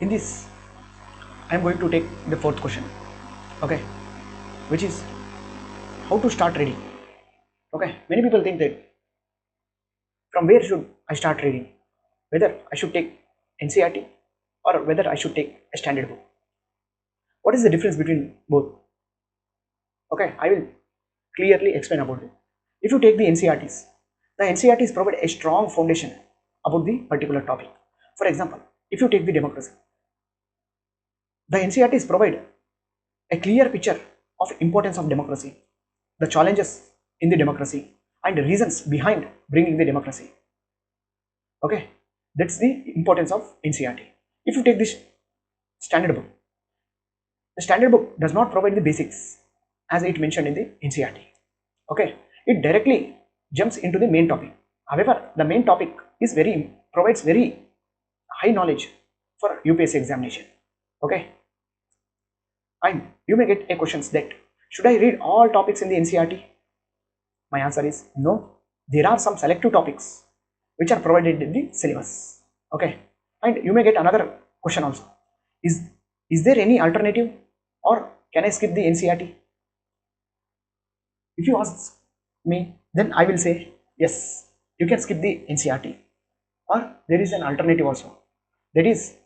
In this, I am going to take the fourth question, okay, which is how to start reading. Okay, many people think that from where should I start reading, whether I should take NCERT or whether I should take a standard book. What is the difference between both? Okay, I will clearly explain about it. If you take the NCERTs, the NCERTs provide a strong foundation about the particular topic. For example, if you take the democracy, the NCERTs provide a clear picture of importance of democracy, the challenges in the democracy, and the reasons behind bringing the democracy. Okay, that's the importance of NCERT. If you take this standard book, the standard book does not provide the basics as it mentioned in the NCERT. Okay, it directly jumps into the main topic. However, the main topic is provides very high knowledge for UPSC examination. Okay, and you may get a questions that should I read all topics in the NCERT? My answer is no. There are some selective topics which are provided in the syllabus. Okay, and you may get another question also. Is is there any alternative, or can I skip the NCERT? If you ask me, then I will say yes. You can skip the NCERT, or there is an alternative also. That is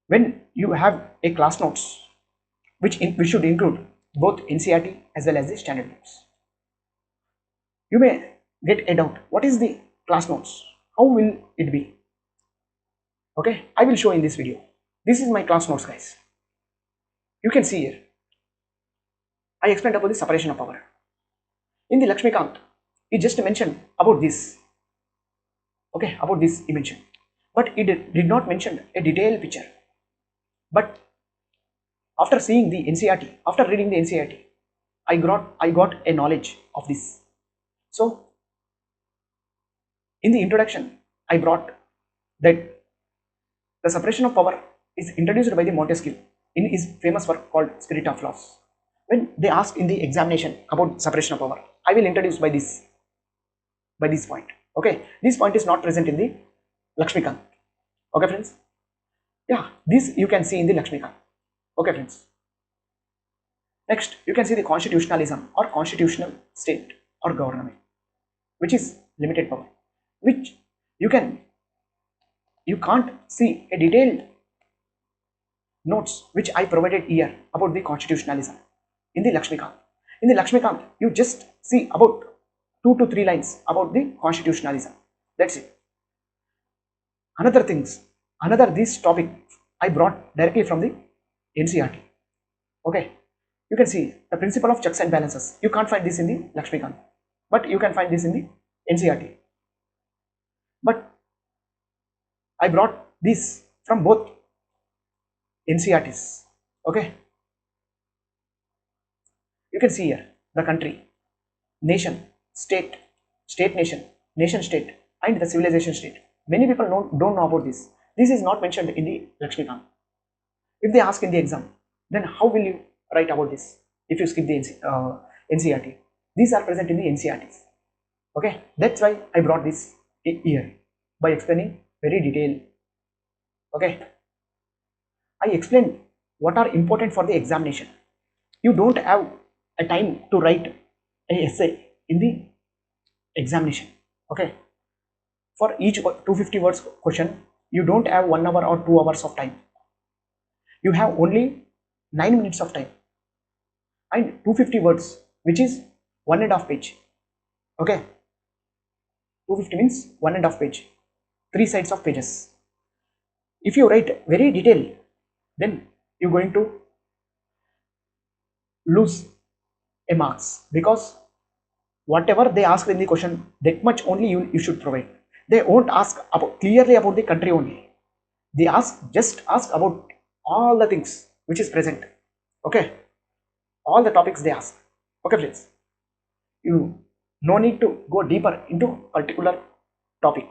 when you have a class notes which should include both NCERT as well as the standard notes. You may get a doubt, what is the class notes? How will it be? Okay, I will show in this video. This is my class notes, guys. You can see here, I explained about the separation of power. In the Lakshmikant, he just mentioned about this. Okay, about this he mentioned. But he did not mention a detailed picture. But after seeing the NCERT, after reading the NCERT, I got a knowledge of this. So in the introduction, I brought that the separation of power is introduced by the Montesquieu in his famous work called Spirit of Laws. When they ask in the examination about separation of power, I will introduce by this point. Okay, this point is not present in the Lakshmikant. Okay, friends. Yeah, this you can see in the Lakshmikant. Okay, friends. Next, you can see the constitutionalism or constitutional state or government, which is limited power, which you can you can't see a detailed notes which I provided here about the constitutionalism in the Lakshmikant. In the Lakshmikant, you just see about 2 to 3 lines about the constitutionalism. That's it. Another this topic I brought directly from the NCERT. Okay, you can see the principle of checks and balances. You can't find this in the Lakshmikant, but you can find this in the NCERT. But I brought this from both NCERTs. Okay, you can see here the country, nation, state, state nation, nation state, and the civilization state. Many people don't know about this. This is not mentioned in the Lakshmikant. If they ask in the exam, then how will you write about this if you skip the NCERT? These are present in the NCERTs. Okay, that's why I brought this here by explaining very detailed. Okay, I explained what are important for the examination. You don't have a time to write an essay in the examination. Okay, for each 250 words question, you don't have 1 hour or 2 hours of time. You have only 9 minutes of time and 250 words, which is 1.5 page. Okay, 250 means 1.5 page, 3 sides of pages. If you write very detailed, then you're going to lose a marks, because whatever they ask in the question, that much only you should provide. They won't ask about clearly about the country only. They just ask about all the things which is present. Okay, all the topics they ask. Okay, please. You no need to go deeper into particular topic.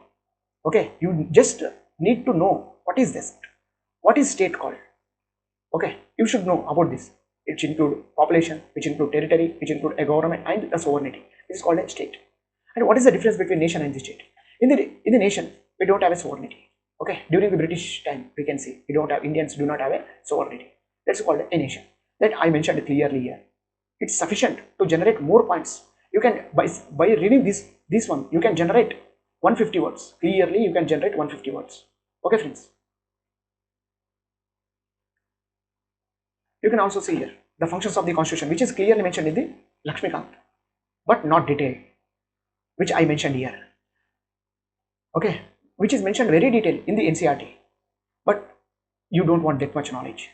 Okay, you just need to know what is this, what is state called. Okay, you should know about this. It include population, which include territory, which include a government and the sovereignty. This is called a state. And what is the difference between nation and the state? In the nation, we don't have a sovereignty. Okay, during the British time, we can see we don't have Indians do not have a sovereignty. That's called a nation. That I mentioned clearly here. It's sufficient to generate more points. You can by reading this one, you can generate 150 words. Clearly, you can generate 150 words. Okay, friends. You can also see here the functions of the constitution, which is clearly mentioned in the Lakshmikant, but not detailed, which I mentioned here. Okay, which is mentioned very detailed in the NCRT, but you don't want that much knowledge.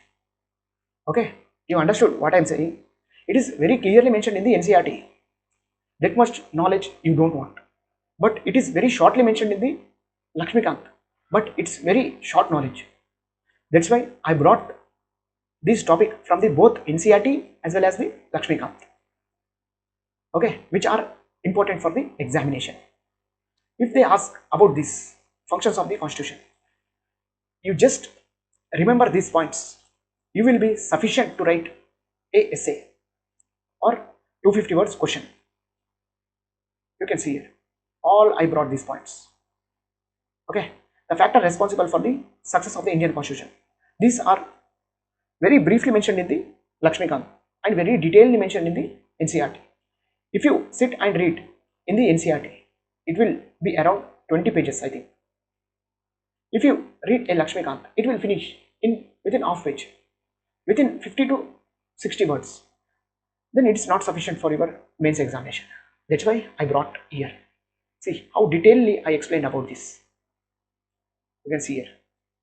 Okay, you understood what I'm saying? It is very clearly mentioned in the NCRT. That much knowledge you don't want, but it is very shortly mentioned in the Lakshmikant, but it's very short knowledge. That's why I brought this topic from the both NCRT as well as the Lakshmikant. Okay, which are important for the examination. If they ask about these functions of the constitution, you just remember these points. You will be sufficient to write a essay or 250 words question. You can see here. All I brought these points. Okay, the factor responsible for the success of the Indian constitution. These are very briefly mentioned in the Lakshmikant and very detailedly mentioned in the NCRT. If you sit and read in the NCRT, it will be around 20 pages, I think. If you read a Lakshmikant, it will finish in within half page, within 50 to 60 words. Then it is not sufficient for your mains examination. That's why I brought here. See how detailedly I explained about this. You can see here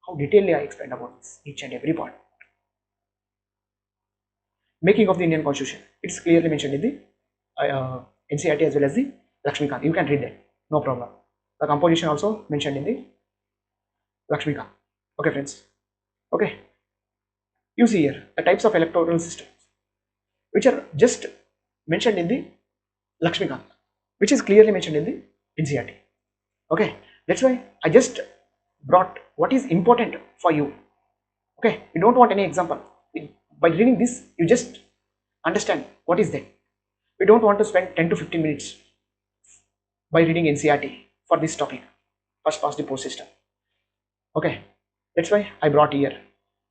how detailedly I explained about this, each and every point. Making of the Indian Constitution. It's clearly mentioned in the NCRT as well as the Lakshmikant. You can read that, no problem. The composition also mentioned in the Lakshmikant. Okay, friends. Okay. You see here the types of electoral systems which are just mentioned in the Lakshmikant, which is clearly mentioned in the NCRT. Okay, that's why I just brought what is important for you. Okay, you don't want any example. By reading this, you just understand what is that. We don't want to spend 10 to 15 minutes by reading NCRT for this topic, first past the post system. Okay, that's why I brought here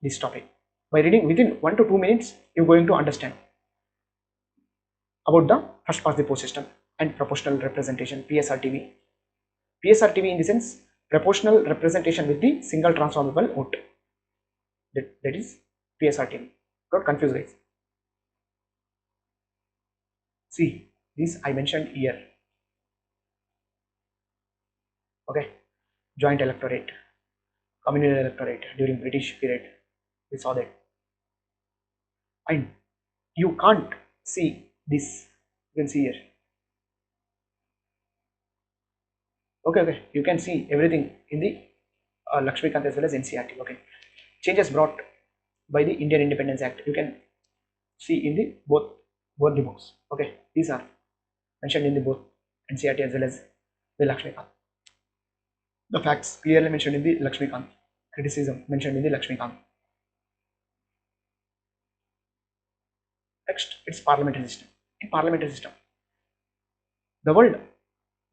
this topic. By reading within 1 to 2 minutes, you're going to understand about the first past the post system and proportional representation, PSRTV. PSRTV in the sense proportional representation with the single transformable vote. That is PSRTV. Don't confuse guys. See, this I mentioned here. Okay, joint electorate, communal electorate during British period. We saw that, and you can't see this. You can see here. Okay, you can see everything in the Lakshmikant as well as NCRT. Okay, changes brought by the Indian Independence Act. You can see in the both the books. Okay, these are mentioned in the both NCRT as well as the Lakshmikant. The facts clearly mentioned in the Lakshmikant. Criticism mentioned in the Lakshmikant. Next, it's parliamentary system. In parliamentary system, the world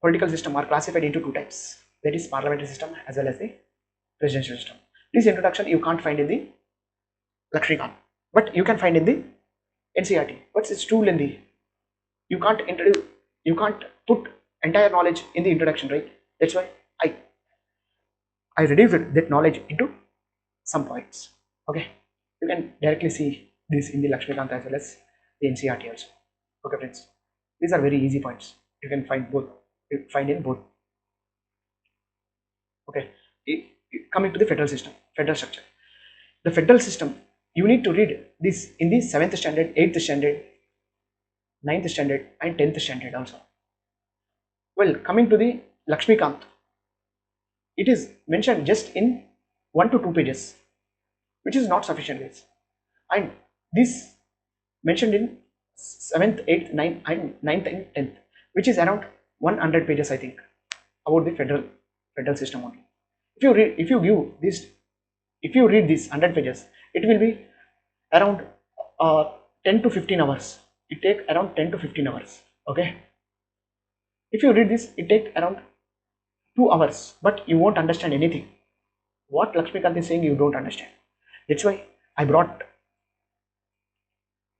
political system are classified into two types. That is parliamentary system as well as the presidential system. This introduction you can't find in the Lakshmikant, but you can find in the NCRT. But it's too lengthy. You can't introduce. You can't put entire knowledge in the introduction, right? That's why I reduced that knowledge into some points. Okay, you can directly see this in the Lakshmikant as well as the NCRT also. Okay, friends, these are very easy points. You can find both. You find in both. Okay, coming to the federal system, federal structure. The federal system, you need to read this in the 7th standard, 8th standard, 9th standard, and 10th standard also. Well, coming to the Lakshmikant, it is mentioned just in 1 to 2 pages, which is not sufficient, guys. And this mentioned in 7th, 8th, 9th, and 9th and 10th, which is around 100 pages, I think, about the federal system only. If you read this 100 pages, it will be around 10 to 15 hours. It take around 10 to 15 hours. Okay. If you read this, it take around 2 hours, but you won't understand anything. what Lakshmikant is saying you don't understand. That's why I brought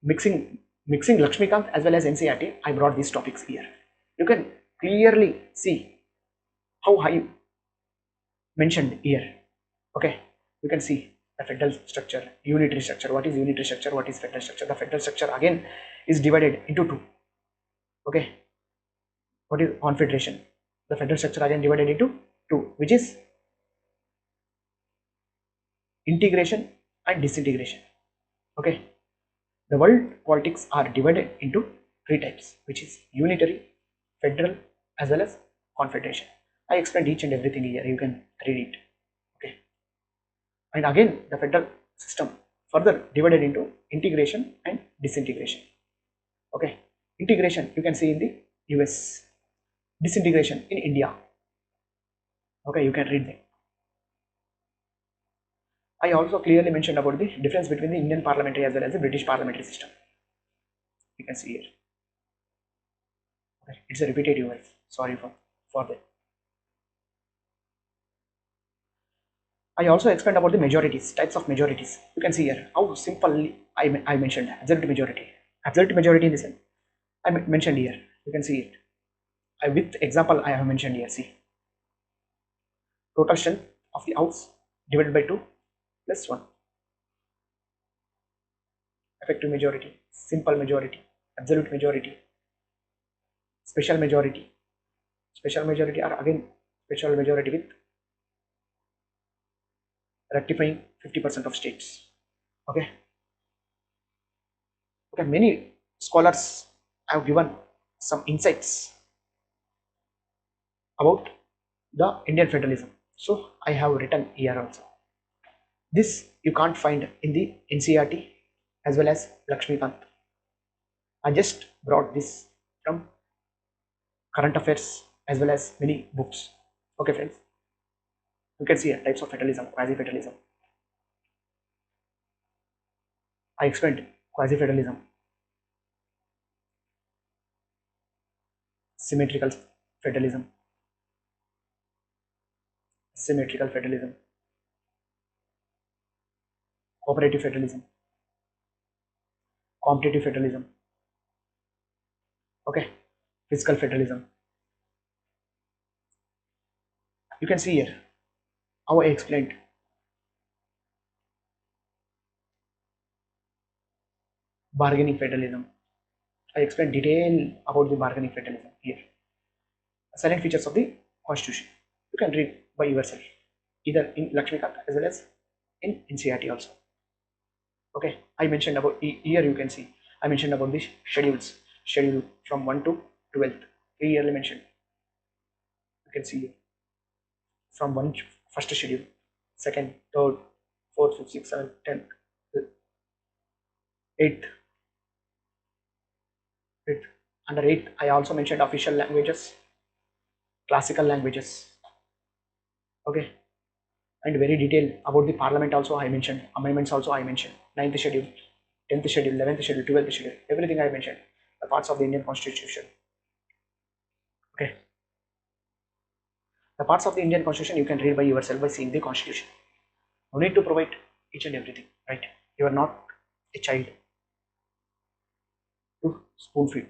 mixing Lakshmikant as well as NCERT. I brought these topics here. You can clearly see how I mentioned here. Okay, you can see the federal structure, unitary structure. What is unitary structure? What is federal structure? The federal structure again is divided into two. Okay, what is confederation? The federal structure again divided into two, which is integration and disintegration. Okay, the world politics are divided into three types, which is unitary, federal, as well as confederation. I explained each and everything here. You can read it. Okay, and again the federal system further divided into integration and disintegration. Okay, integration you can see in the US, disintegration in India. Okay, you can read them. I also clearly mentioned about the difference between the Indian parliamentary as well as the British parliamentary system. You can see here. Okay, it's a repetitive word. Sorry for that. I also explained about the majorities, types of majorities. You can see here how simply I mentioned absolute majority. Absolute majority in this sense I mentioned here. You can see it. With example I have mentioned here. See, total strength of the house divided by 2 plus 1. Effective majority, simple majority, absolute majority, special majority. Special majority are again special majority with rectifying 50% of states. Okay. Okay. Many scholars have given some insights about the Indian federalism. So I have written here also. This you can't find in the NCERT as well as Lakshmikant. I just brought this from current affairs as well as many books. Okay, friends. You can see here types of federalism, quasi federalism. I explained quasi federalism, symmetrical federalism, symmetrical federalism, cooperative federalism, competitive federalism. Okay, fiscal federalism. You can see here how I explained bargaining federalism. I explained detail about the bargaining federalism here. Silent features of the constitution. You can read by yourself, either in Lakshmikant as well as in NCERT also. Okay, I mentioned about here. You can see I mentioned about the schedules. Schedule from 1 to 12th. Clearly mentioned. You can see here. From first schedule, second, third, fourth, fifth, sixth, seventh, 10th, 8th, 8th. Under 8th, I also mentioned official languages, classical languages. Okay, and very detailed about the parliament also I mentioned, amendments also I mentioned, 9th schedule, 10th schedule, 11th schedule, 12th schedule, everything I mentioned, the parts of the Indian constitution. Okay, the parts of the Indian constitution you can read by yourself by seeing the constitution. No need to provide each and everything, right? You are not a child to spoon feed.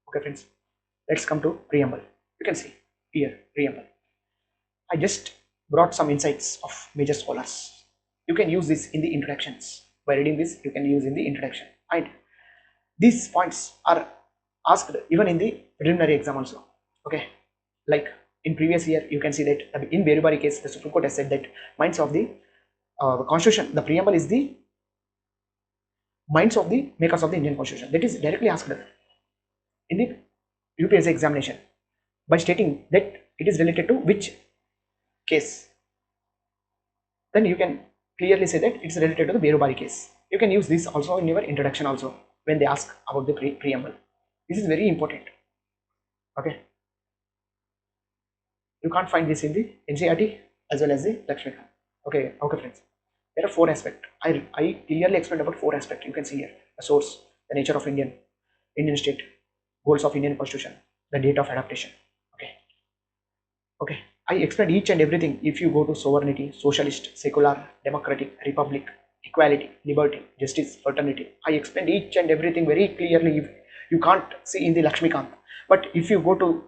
Okay, friends, let's come to preamble. You can see here preamble. I just brought some insights of major scholars. You can use this in the introductions. By reading this, you can use in the introduction. And these points are asked even in the preliminary exam also. Okay, like in previous year, you can see that in Berubari case, the Supreme Court has said that minds of the Constitution, the preamble is the minds of the makers of the Indian Constitution. That is directly asked in the UPSC examination by stating that it is related to which case. Then you can clearly say that it's related to the Berubari case. You can use this also in your introduction also when they ask about the preamble. This is very important. Okay. You can't find this in the NCERT as well as the Lakshmikant. Okay, okay friends. There are 4 aspects. I clearly explained about 4 aspects. You can see here the source, the nature of Indian state, goals of Indian constitution, the date of adaptation. Okay. Okay. I explained each and everything. If you go to sovereignty, socialist, secular, democratic, republic, equality, liberty, justice, fraternity, I explained each and everything very clearly. If you can't see in the Lakshmikant, but if you go to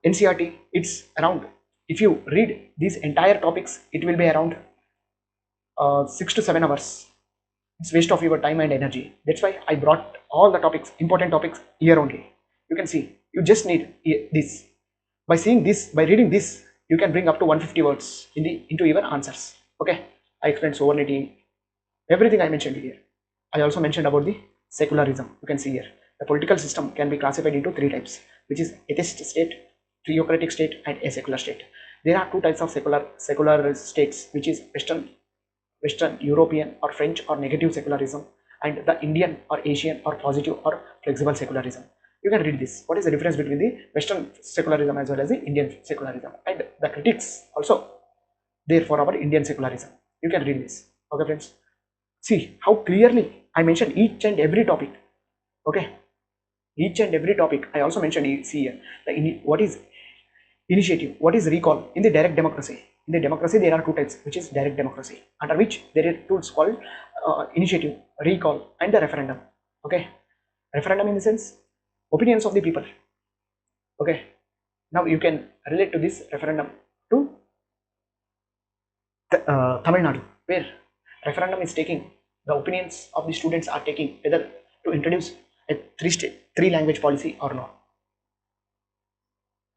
NCRT, it's around. If you read these entire topics, it will be around 6 to 7 hours. It's waste of your time and energy. That's why I brought all the topics, important topics here only. You can see. You just need this. By seeing this, by reading this, you can bring up to 150 words into your answers. Okay. I explained sovereignty, everything I mentioned here. I also mentioned about the secularism. You can see here. The political system can be classified into three types, which is atheist state, theocratic state, and a secular state. There are two types of secular states, which is Western European or French or negative secularism, and the Indian or Asian or positive or flexible secularism. You can read this. What is the difference between the Western secularism as well as the Indian secularism, and the critics also there for our Indian secularism. You can read this. Okay, friends. See how clearly I mentioned each and every topic. Okay, each and every topic. I also mentioned. See here, what is initiative, what is recall in the direct democracy. In the democracy there are two types, which is direct democracy, under which there are tools called initiative, recall, and the referendum. Okay, referendum in the sense opinions of the people. Okay, now you can relate to this referendum to Tamil Nadu, where referendum is taking, the opinions of the students are taking whether to introduce a three language policy or not.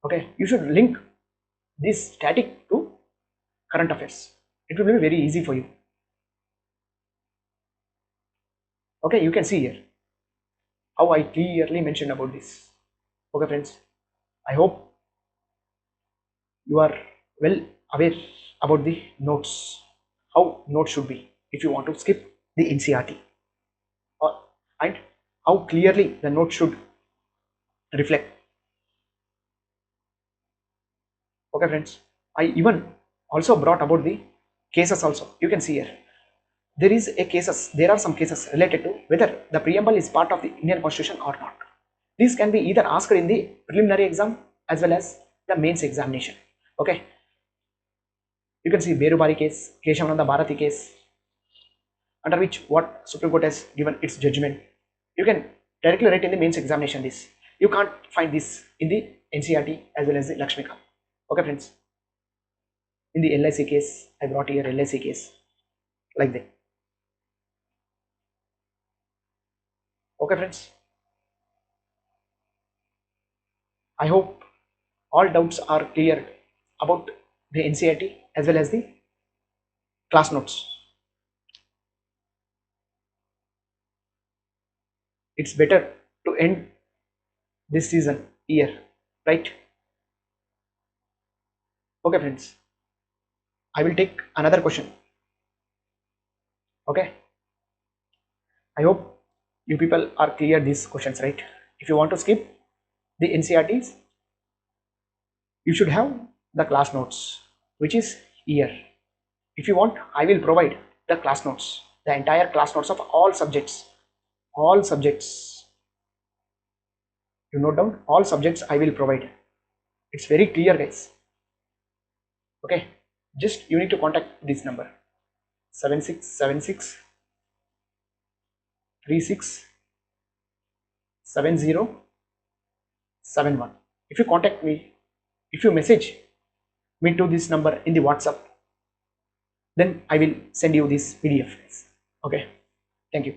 Okay, you should link this static to current affairs. It will be very easy for you. Okay, you can see here how I clearly mentioned about this. Okay, friends, I hope you are well aware about the notes, how notes should be if you want to skip the NCRT, or and how clearly the note should reflect. Okay, friends, I even also brought about the cases also. You can see here there are some cases related to whether the preamble is part of the Indian Constitution or not. These can be either asked in the preliminary exam as well as the mains examination. Okay, you can see Berubari case, Keshavananda Bharati case, under which what Supreme Court has given its judgment. You can directly write in the mains examination this. You can't find this in the NCRT as well as the Lakshmikant. Okay, friends, in the LIC case, I brought here LIC case like that. Okay, friends, I hope all doubts are cleared about the NCRT as well as the class notes. It's better to end this season here, right? Okay, friends, I will take another question. Okay, I hope you people are clear these questions, right? If you want to skip the NCRTs, you should have the class notes, which is here. If you want, I will provide the class notes, the entire class notes of all subjects. All subjects, you note down all subjects I will provide. It's very clear, guys. Okay, just you need to contact this number 7676 367071. If you contact me, if you message me to this number in the WhatsApp, then I will send you this PDF. Okay, thank you.